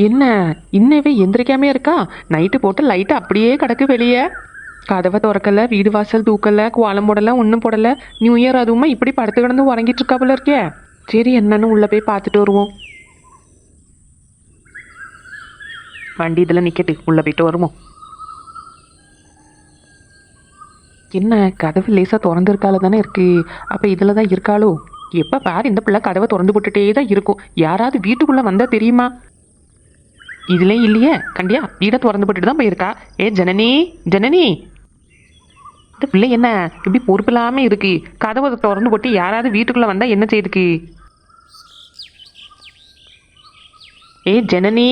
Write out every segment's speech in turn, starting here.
என்ன இன்னவே எந்திரிக்காமே இருக்கா? நைட்டு போட்டு லைட்டு அப்படியே கிடக்கு வெளியே. கதவை திறக்கல, வீடு வாசல் தூக்கல, கோலம் போடல, ஒன்றும் போடல. நியூ இயர் அதுவுமா இப்படி படுத்து கிடந்து உறங்கிட்டு இருக்கா போல இருக்கே. சரி என்னன்னு உள்ள போய் பார்த்துட்டு வருவோம். வண்டி இதில் நிற்கட்டு, உள்ள போயிட்டு வருவோம். என்ன கதவு லேசாக திறந்துருக்கால தானே இருக்கு. அப்போ இதில் தான் இருக்காளோ? எப்போ பாரு இந்த பிள்ளை கதவை திறந்து போட்டுட்டே தான் இருக்கும். யாராவது வீட்டுக்குள்ளே வந்தால் தெரியுமா? இதுலேயும் இல்லையே கண்டியா, வீடை திறந்து போட்டுட்டு தான் போயிருக்கா. ஏ ஜனனி, ஜனனி, இந்த பிள்ளை என்ன இப்படி பொறுப்பு இல்லாமல் இருக்கு? கதவை திறந்து போட்டு யாராவது வீட்டுக்குள்ளே வந்தால் என்ன செய்யுதுக்கு? ஏ ஜனனி,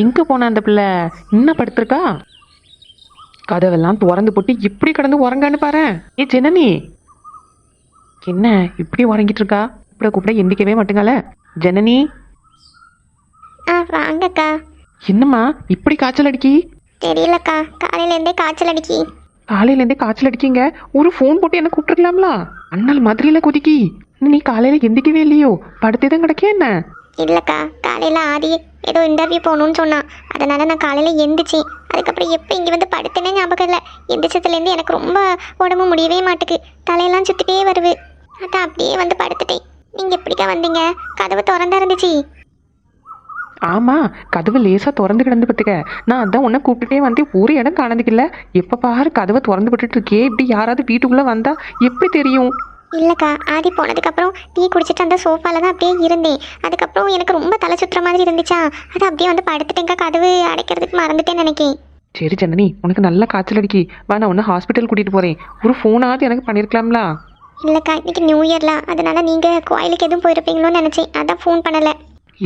எங்கே போனா அந்த பிள்ளை? இன்னும் படுத்திருக்கா? கதவெல்லாம் திறந்து போட்டு இப்படி கிடந்து உறங்கான்னு பாரு. ஏ ஜனனி, என்ன இப்படி உறங்கிட்டு இருக்கா? கூப்பிட கூப்பிட எந்திக்கவே மாட்டேங்கால. ஜனனி, வாங்கக்கா. என்னம்மா இப்படி காய்ச்சல் அடிக்கி? தெரியலக்கா, காலையிலேருந்தே காய்ச்சல் அடிக்கி. காலையிலேருந்தே காய்ச்சல் அடிக்கிங்க? ஒரு ஃபோன் போட்டு என்ன கூப்பிட்டுருக்கலாம்ல? அண்ணல் மாதிரியில குதிக்கி. நீ காலையில எந்திக்கவே இல்லையோ? படுத்தே தான் கிடக்கே என்ன? இல்லைக்கா, காலையில் ஆதி ஏதோ இன்டர்வியூ போகணுன்னு சொன்னான். அதனால நான் காலையில் எந்திரிச்சேன். அதுக்கப்புறம் எப்போ இங்கே வந்து படுத்தேனே ஞாபகம் இல்லை. எந்திரிச்சதுலேருந்து எனக்கு ரொம்ப உடம்பு முடியவே மாட்டுக்கு. தலையெல்லாம் சுற்றிட்டே வருது. அதான் அப்படியே வந்து படுத்துட்டேன். நீங்கள் எப்படிக்கா வந்தீங்க? கதவு திறந்தா இருந்துச்சு. ஆமாம், கதவு லேசாக திறந்து கிடந்து பத்துக்க. நான் அதான் உன்னை கூப்பிட்டுட்டே வந்து ஒரு இடம் காணதுக்கில்ல. எப்போ பாரு கதவை திறந்து விட்டுட்டு இருக்கே. இப்படி யாராவது வீட்டுக்குள்ளே வந்தால் எப்படி தெரியும்? இல்லைக்கா, ஆதி போனதுக்கப்புறம் டீ குடிச்சிட்டு அந்த சோஃபாவில் தான் அப்படியே இருந்தேன். அதுக்கப்புறம் எனக்கு ரொம்ப தலை சுற்றுற மாதிரி இருந்துச்சா, அது அப்படியே வந்து படுத்துட்டேங்க்கா. கதவு அடைக்கிறதுக்கு மறந்துட்டேன்னு நினைக்கேன். சரி ஜனனி, உனக்கு நல்லா காய்ச்சல் அடிக்கி. வா, நான் உன்னை ஹாஸ்பிட்டல் கூட்டிகிட்டு போகிறேன். ஒரு ஃபோனாவது எனக்கு பண்ணியிருக்கலாம்ல? இல்லைக்கா, இன்னைக்கு நியூ இயர்லாம், அதனால நீங்கள் கோயிலுக்கு எதுவும் போயிருப்பீங்களோன்னு நினச்சேன். அதான் ஃபோன் பண்ணலை.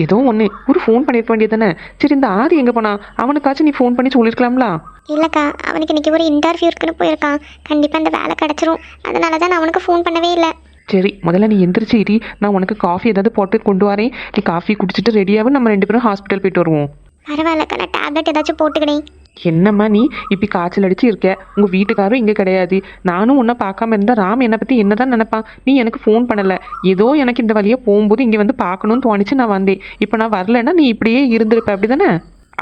ஏதோ ஒன்று ஒரு ஃபோன் பண்ணியிருக்க வேண்டியது தானே. சரி இந்த ஆதி எங்கே போனா? அவனுக்காச்சும் நீ ஃபோன் பண்ணி சொல்லியிருக்கலாம்ல? இல்லைக்கா, அவனுக்கு இன்றைக்கி ஒரு இன்டர்வியூ இருக்குன்னு போயிருக்கான். கண்டிப்பாக அந்த வேலை கிடச்சிரும். அதனால தான் நான் அவனுக்கு ஃபோன் பண்ணவே இல்லை. சரி முதல்ல நீ எந்திரிச்சு இரி. நான் உனக்கு காஃபி ஏதாவது போட்டு கொண்டு வரேன். நீ காஃபி குடிச்சிட்டு ரெடியாகவும் நம்ம 2 பேரும் ஹாஸ்பிட்டல் போயிட்டு வருவோம். பரவாயில்லக்கா, நான் டேப்லெட் ஏதாச்சும் போட்டுக்கிறேன். என்னம்மா நீ இப்படி காய்ச்சல் அடிச்சு இருக்க? உங்கள் வீட்டுக்காரும் இங்கே கிடையாது. நானும் உன்னை பார்க்காம இருந்தால் ராம் என்னை பற்றி என்ன தான் நினைப்பான்? நீ எனக்கு ஃபோன் பண்ணலை. ஏதோ எனக்கு இந்த வழியாக போகும்போது இங்கே வந்து பார்க்கணும்னு தோணிச்சு, நான் வந்தேன். இப்போ நான் வரலைன்னா நீ இப்படியே இருந்திருப்ப, அப்படி தானே?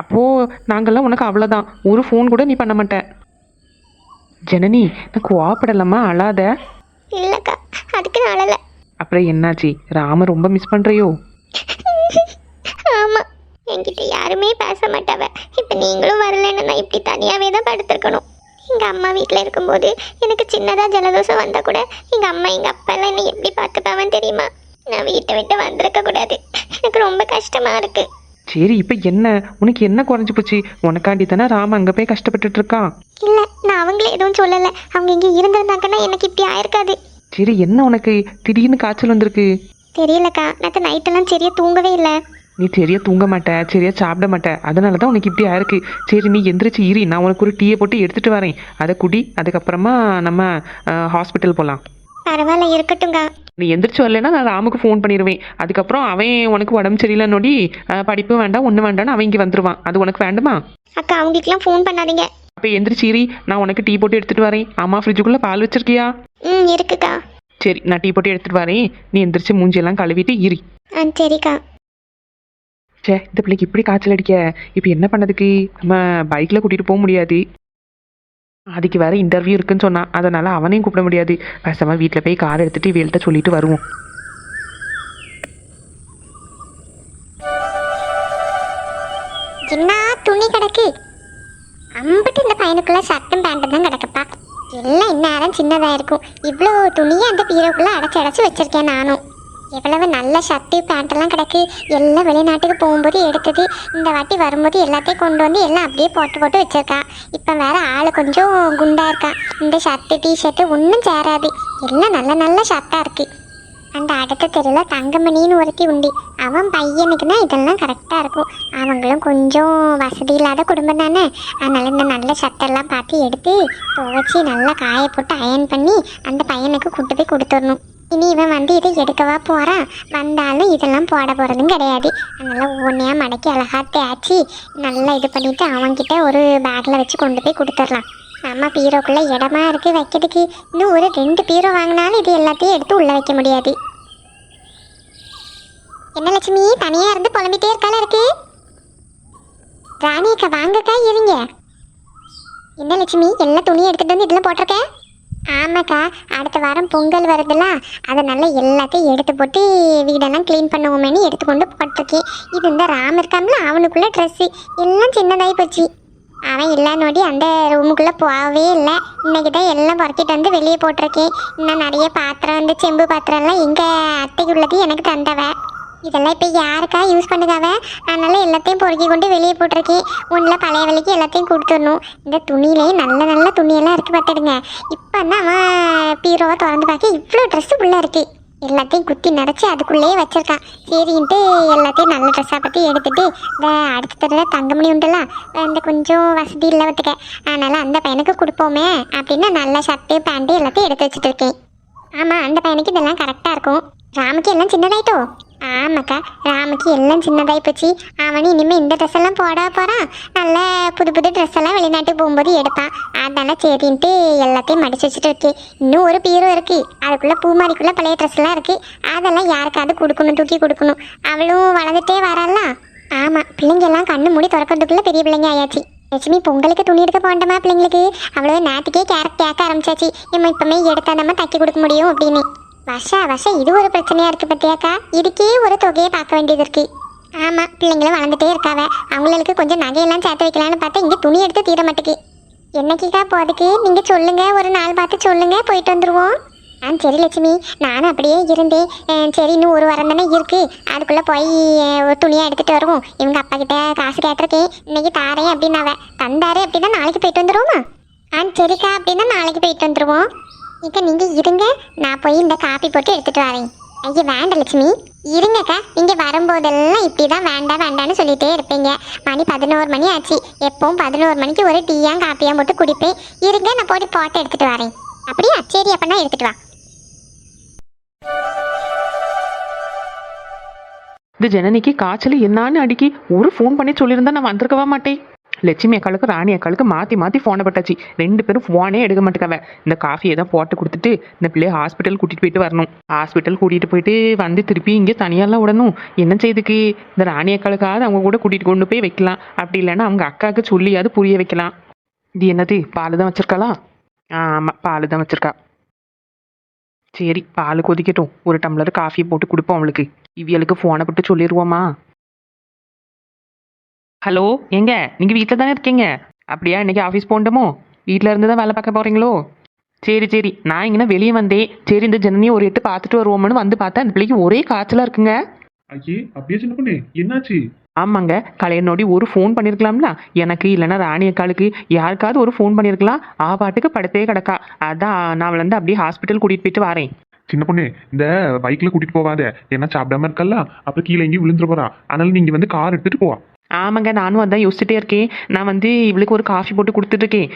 அப்போது நாங்கள்லாம் உனக்கு அவ்வளோதான். ஒரு ஃபோன் கூட நீ பண்ண மாட்டேன். ஜனனி, நான் கோவப்படலாமா? அழாத. இல்லைக்கா, அதுக்கு நான் அழலை. அப்புறம் என்னாச்சு? ராம ரொம்ப மிஸ் பண்ணுறியோ? ஆமாம், என்கிட்ட யாருமே பேச மாட்டாவ. இப்போ நீங்களும் வரலன்னு நான் இப்படி தனியாகவே தான் படுத்துருக்கணும். எங்கள் அம்மா வீட்டில் இருக்கும்போது எனக்கு சின்னதாக ஜலதோஷம் வந்தால் கூட எங்கள் அம்மா எங்கள் அப்பாலாம் என்னை எப்படி பார்த்துப்பாவன்னு தெரியுமா? நான் வீட்டை விட்டு வந்திருக்க கூடாது. எனக்கு ரொம்ப கஷ்டமாக இருக்குது. சரி இப்போ என்ன உனக்கு என்ன குறைஞ்சி போச்சு? உனக்காண்டி தானே ராம அங்கே போய் கஷ்டப்பட்டுட்டு இருக்கான். இல்லை, நான் அவங்களே எதுவும் சொல்லலை. அவங்க இங்கே இருந்திருந்தாங்கன்னா எனக்கு இப்படி ஆயிருக்காது. சரி என்ன உனக்கு திடீர்னு காய்ச்சல் வந்திருக்கு? தெரியலக்கா, நேற்று நைட்டெல்லாம் சரியாக தூங்கவே இல்லை. நீ சரியா தூங்க மாட்ட, சரியா சாப்பிட மாட்ட, அதனால தான் உனக்கு இப்படி ஆயிருக்கு. சரி நீ எந்திரிச்சு இரி, நான் உனக்கு ஒரு டீயை போட்டு எடுத்துகிட்டு வரேன். அதை குடி, அதுக்கப்புறமா நம்ம ஹாஸ்பிட்டல் போகலாம். பரவாயில்ல, இருக்கட்டும்க்கா. நீ எந்திரிச்சு வரலன்னா நான் ராமுக்கு ஃபோன் பண்ணிடுவேன். அதுக்கப்புறம் அவன் உனக்கு உடம்பு சரியில்லைன்னொடி படிப்பு வேண்டாம் ஒன்றும் வேண்டாம்னு அவன் இங்கே வந்துடுவான். அது உனக்கு வேண்டுமா? அக்கா, அவங்களுக்குலாம் ஃபோன் பண்ணாதீங்க. அப்போ எந்திரிச்சு இரி, நான் உனக்கு டீ போட்டு எடுத்துகிட்டு வரேன். அம்மா ஃப்ரிட்ஜுக்குள்ளே பால் வச்சிருக்கியா? இருக்குக்கா. சரி நான் டீ போட்டு எடுத்துகிட்டு வரேன். நீ எந்திரிச்சு மூஞ்சியெல்லாம் கழுவிட்டு இரி. சரிக்கா. சே, இந்த பிள்ளைக்கு இப்படி காய்ச்சல் அடிக்க இப்போ என்ன பண்ணதுக்கு? நம்ம பைக்கில் கூட்டிகிட்டு போக முடியாது. அதுக்கு வேற இன்டர்வியூ இருக்குன்னு சொன்னான். அதனால் அவனையும் கூப்பிட முடியாது. பேசாமல் வீட்டில் போய் கார் எடுத்துகிட்டு வேல்கிட்ட சொல்லிட்டு வருவோம். என்ன துணி கிடக்கு? அம்பிட்டு இந்த பையனுக்குள்ள சட்டம் பேண்ட் தான் கிடக்குப்பா. எல்லாம் இந்நேரம் சின்னதாக இருக்கும். இவ்வளோ துணியை அந்த பீரோக்குள்ளே அடைச்சி வச்சிருக்கேன் நானும். எவ்வளவு நல்ல ஷர்ட்டு பேண்ட்டெல்லாம் கிடக்கு. எல்லாம் வெளிநாட்டுக்கு போகும்போது எடுத்தது. இந்த வாட்டி வரும்போது எல்லாத்தையும் கொண்டு வந்து எல்லாம் அப்படியே போட்டு வச்சிருக்கா. இப்போ வேற ஆள் கொஞ்சம் குண்டா இருக்கா. இந்த ஷர்ட்டு டிஷர்ட்டு ஒன்றும் சேராது. எல்லாம் நல்ல நல்ல ஷர்ட்டாக இருக்குது. அந்த அடுத்த தெருவில் தங்கமணின்னு ஒருத்தி உண்டு. அவன் பையனுக்குன்னா இதெல்லாம் கரெக்டாக இருக்கும். அவங்களும் கொஞ்சம் வசதி இல்லாத குடும்பம் தானே. அதனால் இந்த நல்ல சட்டெல்லாம் பார்த்து எடுத்து துவைச்சி நல்லா காய போட்டு அயன் பண்ணி அந்த பையனுக்கு கூட்டு போய் கொடுத்துடணும். இனி இவன் வந்து இதை எடுக்கவா போகிறான்? வந்தாலும் இதெல்லாம் போட போகிறதும் கிடையாது. அதனால் ஒவ்வொன்றையாக மடக்கி அழகாக தேய்ச்சி நல்லா இது பண்ணிவிட்டு அவன்கிட்ட ஒரு பேக்கில் வச்சு கொண்டு போய் கொடுத்துடலாம். நம்ம பீரோக்குள்ளே இடமா இருக்குது வைக்கிறதுக்கு. இன்னும் ஒரு 2 பீரோ வாங்கினாலும் இது எல்லாத்தையும் எடுத்து உள்ளே வைக்க முடியாது. என்ன லட்சுமி, தனியாக இருந்து புலம்பிட்டே இருக்கால இருக்கு? ராணியக்கா வாங்கக்கா இருங்க. என்ன லட்சுமி எல்லா துணியும் எடுத்துட்டு வந்து இதில் போட்டிருக்கேன்? ஆமாக்கா, அடுத்த வாரம் பொங்கல் வருதுல்ல, அதனால எல்லாத்தையும் எடுத்து போட்டு வீடெல்லாம் க்ளீன் பண்ணுவோமேனு எடுத்துக்கொண்டு போட்டிருக்கேன். இது இந்த ராம் இருக்கான்ல, அவனுக்குள்ள ட்ரெஸ்ஸு எல்லாம் சின்னதாகி போச்சு. அவன் இல்லா நோடி அந்த ரூமுக்குள்ளே போகவே இல்லை. இன்னைக்கு தான் எல்லாம் பொறுக்கிட்டு வந்து வெளியே போட்டிருக்கேன். இன்னும் நிறைய பாத்திரம், இந்த செம்பு பாத்திரம்லாம் எங்கள் அத்தைக்குள்ளது எனக்கு தந்தவ. இதெல்லாம் இப்போ யாருக்கா யூஸ் பண்ணுதாவ? அதனால எல்லாத்தையும் பொறுக்கி கொண்டு வெளியே போட்டிருக்கேன். ஒன்றில் பழைய விலைக்கு எல்லாத்தையும் கொடுத்துடணும். இந்த துணியிலேயே நல்ல நல்ல துணியெல்லாம் இருக்குது பார்த்துடுங்க. இப்போ தான் அவன் பீரோவை திறந்து பார்க்க இவ்வளோ ட்ரெஸ்ஸு உள்ளே இருக்குது. எல்லாத்தையும் குத்தி நிறச்சி அதுக்குள்ளேயே வச்சிருக்கான். சரின்ட்டு எல்லாத்தையும் நல்ல ட்ரெஸ்ஸாக பற்றி எடுத்துட்டு இந்த அடுத்த தடவை தங்கமணி உண்டுல, இந்த கொஞ்சம் வசதி இல்லை பார்த்துக்க, அதனால் அந்த பையனுக்கு கொடுப்போமே அப்படின்னு நல்ல ஷர்ட்டு பேண்ட்டு எல்லாத்தையும் எடுத்து வச்சுட்டு இருக்கேன். ஆமாம், அந்த பையனுக்கு இதெல்லாம் கரெக்டாக இருக்கும். ராமுக்கு எல்லாம் சின்னதாயிட்டோ? ஆமாக்கா, ராமுக்கு எல்லாம் சின்னதாகி போச்சு. அவனு இனிமேல் இந்த ட்ரெஸ் எல்லாம் போட போகிறான். நல்ல புது புது ட்ரெஸ் எல்லாம் வெளிநாட்டுக்கு போகும்போது எடுப்பான். அதனால சரின்ட்டு எல்லாத்தையும் மடிச்சு வச்சுட்டு இருக்கேன். இன்னும் ஒரு பீரோ இருக்குது, அதுக்குள்ளே பூமாரிக்குள்ளே பழைய ட்ரெஸ்லாம் இருக்குது. அதெல்லாம் யாருக்காவது கொடுக்கணும், தூக்கி கொடுக்கணும். அவளும் வளர்ந்துட்டே வரால. ஆமாம், பிள்ளைங்கெல்லாம் கண்ணு மூடி திறக்கிறதுக்குள்ளே பெரிய பிள்ளைங்க ஆயாச்சு. லட்சுமி, பொங்கலுக்கு துணி எடுக்க போண்டமா பிள்ளைங்களுக்கு? அவ்வளோ நேற்றுக்கே கேட்க ஆரம்பிச்சாச்சு. நம்ம இப்போமே எடுத்தால் நம்ம தைக்க கொடுக்க முடியும் அப்படின்னு. வருஷம் இது ஒரு பிரச்சனையாக இருக்குது பத்தியாக்கா. இதுக்கே ஒரு தொகையை பார்க்க வேண்டியது இருக்குது. ஆமாம், பிள்ளைங்களும் வளர்ந்துட்டே இருக்காவ. அவங்களுக்கு கொஞ்சம் நகையெல்லாம் சேர்த்து வைக்கலான்னு பார்த்தா இங்கே துணி எடுத்து தீர மாட்டேக்கு. என்னைக்கிக்கா போகிறதுக்கு நீங்கள் சொல்லுங்கள், ஒரு நாள் பார்த்து சொல்லுங்கள், போயிட்டு வந்துடுவோம். சரி லட்சுமி, நானும் அப்படியே இருந்தேன். சரி, இன்னும் ஒரு வாரம் தானே இருக்குது, அதுக்குள்ளே போய் ஒரு துணியாக எடுத்துகிட்டு வருவோம். இவங்க அப்பா கிட்ட காசு கேட்டிருக்கேன், இன்னைக்கு தாரேன் அப்படின்னாவ. தந்தாரு அப்படின்னா நாளைக்கு போயிட்டு வந்துடுவோமா? சரிக்கா, அப்படின்னா நாளைக்கு போயிட்டு வந்துடுவோம். இக்கா நீங்கள் இருங்க, நான் போய் இந்த காப்பி போட்டு எடுத்துகிட்டு வரேன். ஐயா வேண்டாம் லட்சுமி, இருங்கக்கா. நீங்கள் வரும்போதெல்லாம் இப்படி தான் வேண்டாம் வேண்டான்னு சொல்லிகிட்டே இருப்பீங்க. மணி 11 மணி ஆச்சு. எப்பவும் 11 மணிக்கு ஒரு டீயாக காப்பியாக போட்டு குடிப்பேன். இருங்க, நான் போட்டு எடுத்துகிட்டு வரேன். அப்படியா? சரி, அப்படின்னா எடுத்துகிட்டு வா. இந்த ஜனனிக்கு காய்ச்சல் என்னான்னு அடிக்கி ஒரு ஃபோன் பண்ணி சொல்லியிருந்தா நான் வந்திருக்கவா மாட்டேன். லட்சுமி அக்காளுக்கு ராணி அக்காளுக்கு மாற்றி ஃபோனை பட்டாச்சு. 2 பேரும் ஃபோனே எடுக்க மாட்டேக்காவ. இந்த காஃபியை தான் போட்டு கொடுத்துட்டு இந்த பிள்ளைய ஹாஸ்பிட்டல் கூட்டிகிட்டு போயிட்டு வரணும். ஹாஸ்பிட்டல் கூட்டிகிட்டு போயிட்டு வந்து திருப்பி இங்கே தனியாலாம் விடணும். என்ன செய்யுதுக்கு இந்த ராணி அக்காளுக்காவது அவங்க கூட கூட்டிகிட்டு கொண்டு போய் வைக்கலாம். அப்படி இல்லைன்னா அவங்க அக்காவுக்கு சொல்லியாவது புரிய வைக்கலாம். இது என்னது, பால் தான் வச்சிருக்காளா? ஆமாம், பால் தான் வச்சிருக்கா. சரி, பால் கொதிக்கட்டும், ஒரு டம்ளர் காஃபியை போட்டு கொடுப்போம் அவளுக்கு. இவியலுக்கு ஃபோனை போட்டு சொல்லிடுவோமா? ஹலோ, எங்க நீங்கள் வீட்டில் தானே இருக்கீங்க? அப்படியா, இன்னைக்கு ஆஃபீஸ் போகணுமோ? வீட்டில் இருந்து தான் வேலை பார்க்க போகிறீங்களோ? சரி, நான் இங்கே வெளியே வந்தேன். சரி, இந்த ஜனனியை ஒரு எட்டு பார்த்துட்டு வருவோம்னு வந்து பார்த்தா அந்த பிள்ளைக்கு ஒரே காய்ச்சலாக இருக்குங்க. ஐயே, அப்படியே சின்ன பொண்ணு, என்னாச்சு? ஆமாங்க, கலையனோடி ஒரு ஃபோன் பண்ணியிருக்கலாம்ல எனக்கு, இல்லைன்னா ராணி அக்காளுக்கு யாருக்காவது ஒரு ஃபோன் பண்ணியிருக்கலாம். பாட்டுக்கு படுத்தே கிடக்கா. அதான் நான் வந்து அப்படியே ஹாஸ்பிட்டல் கூட்டிகிட்டு போயிட்டு வரேன். சின்ன பொண்ணு, இந்த பைக்ல கூட்டிட்டு போவாத, ஏன்னா சாப்பிடாம இருக்கல்ல, அப்புறம் கீழே எங்கேயும் விழுந்துட போறா. அதனால நீங்க வந்து கார் எடுத்துட்டு போவா. ஆமாங்க, நானும் அதான் யோசிச்சுட்டே இருக்கேன். நான் வந்து இவளுக்கு ஒரு காஃபி போட்டு கொடுத்துட்ருக்கேன்.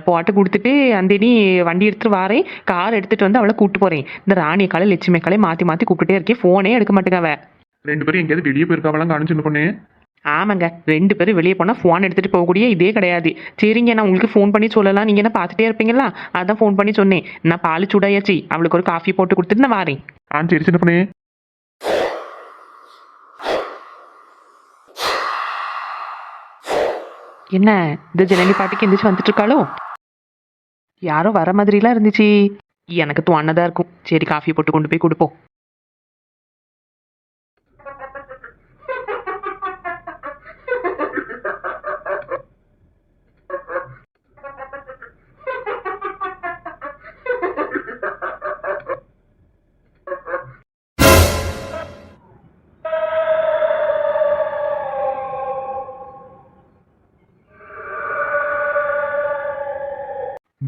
போட்டு கொடுத்துட்டு அந்த நீ வண்டி எடுத்துகிட்டு வரேன். கார் எடுத்துகிட்டு வந்து அவளை கூப்பிட்டு போகிறேன். இந்த ராணி அக்காளை லட்சுமி அக்காளை மாற்றி கூப்பிட்டுட்டே இருக்கேன். ஃபோனே எடுக்க மாட்டேங்க. 2 பேரும் எங்கேயாவது வெளியே போயிருக்காவெல்லாம் காணும் சின்ன பொண்ணு. ஆமாங்க, 2 பேரும் வெளியே போனால் ஃபோன் எடுத்துகிட்டு போகக்கூடிய இதே கிடையாது. சரிங்க, நான் உங்களுக்கு ஃபோன் பண்ணி சொல்லலாம், நீங்கள் என்ன பார்த்துட்டே இருப்பீங்களா, அதான் ஃபோன் பண்ணி சொன்னேன். நான் பால் சூடாயாச்சு, அவளுக்கு ஒரு காஃபி போட்டு கொடுத்துட்டு நான் வரேன். சரி சின்ன பொண்ணு. என்ன இந்த ஜனனி பாட்டுக்கு எந்திரிச்சு வந்துட்டு இருக்காளோ? யாரோ வர மாதிரிலாம் இருந்துச்சு. எனக்கு தோணதா இருக்கும். சரி, காஃபி போட்டு கொண்டு போய் கொடுப்போம்.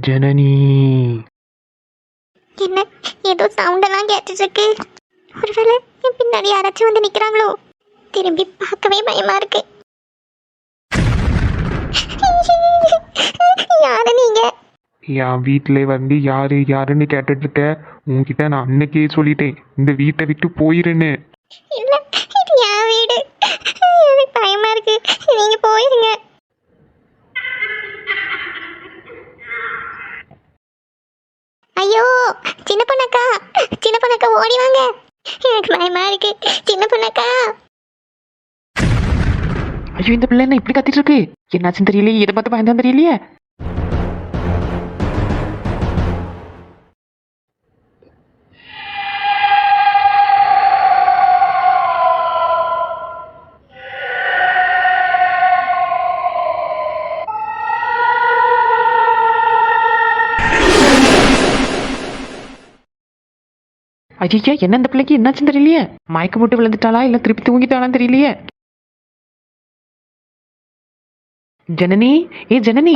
ஜனனி, என்ன ஏதோ சவுண்டெல்லாம் கேட்டுட்டு இருக்கு. ஒருவேளை என் பின்னாடி யாராச்சும் வந்து நிக்கிறாங்களோ? திரும்பி பார்க்கவே பயமா இருக்கு. யாரு நீங்க? என் வீட்டில் வந்து யாருன்னு கேட்டுட்டு இருக்க. உன்கிட்ட நான் அன்னைக்கே சொல்லிட்டேன், இந்த வீட்டை விட்டு போயிருன்னு. இல்ல, இது என் வீடு. எனக்கு பயமா இருக்கு, நீங்க போயிருங்க. ஐயோ, சின்ன பொண்ணக்கா ஓடி வாங்க. எனக்கு பயமா இருக்கு, சின்ன பொண்ணக்கா. ஐயோ இந்த பிள்ளை என்ன இப்படி கத்திட்டு இருக்கு என்னாச்சுன்னு தெரியலையே எதை பார்த்து பயந்தான் தெரியலையே ஐயா என்ன இந்த பிள்ளைக்கு என்னாச்சுன்னு தெரியலையே மயக்கம் போட்டு விழுந்துட்டாளா இல்ல திருப்பி தூங்கிட்டாளான்னு தெரியலையே ஜனனி ஏ ஜனனி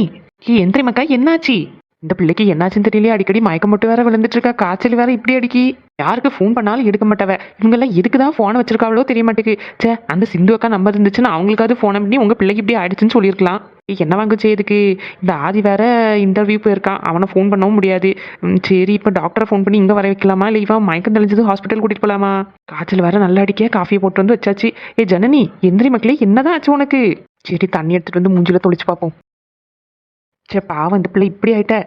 எந்திரி மக்கா என்னாச்சு இந்த பிள்ளைக்கு என்னாச்சுன்னு தெரியலையே அடிக்கடி மயக்கம் போட்டு வேற விழுந்துட்டு இருக்கா காய்ச்சல் வேற இப்படி அடிக்கி யாருக்கு ஃபோன் பண்ணாலும் எடுக்க மாட்டவ இவங்கெல்லாம் எதுக்கு தான் ஃபோனை வச்சிருக்காவளோ தெரிய மாட்டேங்குது சே அந்த சிந்து அக்கா நம்பர் இருந்துச்சுன்னா அவங்களுக்காவது ஃபோனை பண்ணி உங்க பிள்ளைக்கு இப்படி ஆயிடுச்சுன்னு சொல்லியிருக்கலாம் என்ன வாங்க செய்யுதுக்கு இந்த ஆதி வேற இன்டர்வியூ போயிருக்கான் அவனை ஃபோன் பண்ணவும் முடியாது சரி இப்போ டாக்டரை ஃபோன் பண்ணி இங்கே வர வைக்கலாமா இல்லை இவன் மயக்கம் தெளிஞ்சது ஹாஸ்பிட்டல் கூட்டிட்டு போகலாமா காய்ச்சல் வேற நல்லா அடிக்க காஃபியை போட்டு வந்து வச்சாச்சு ஏ ஜனனி எந்திரி மக்களே என்னதான் ஆச்சு உனக்கு சரி தண்ணி எடுத்துட்டு வந்து மூஞ்சில தொளிச்சு பார்ப்போம் சே பாவம் இந்த பிள்ளை இப்படி ஆயிட்ட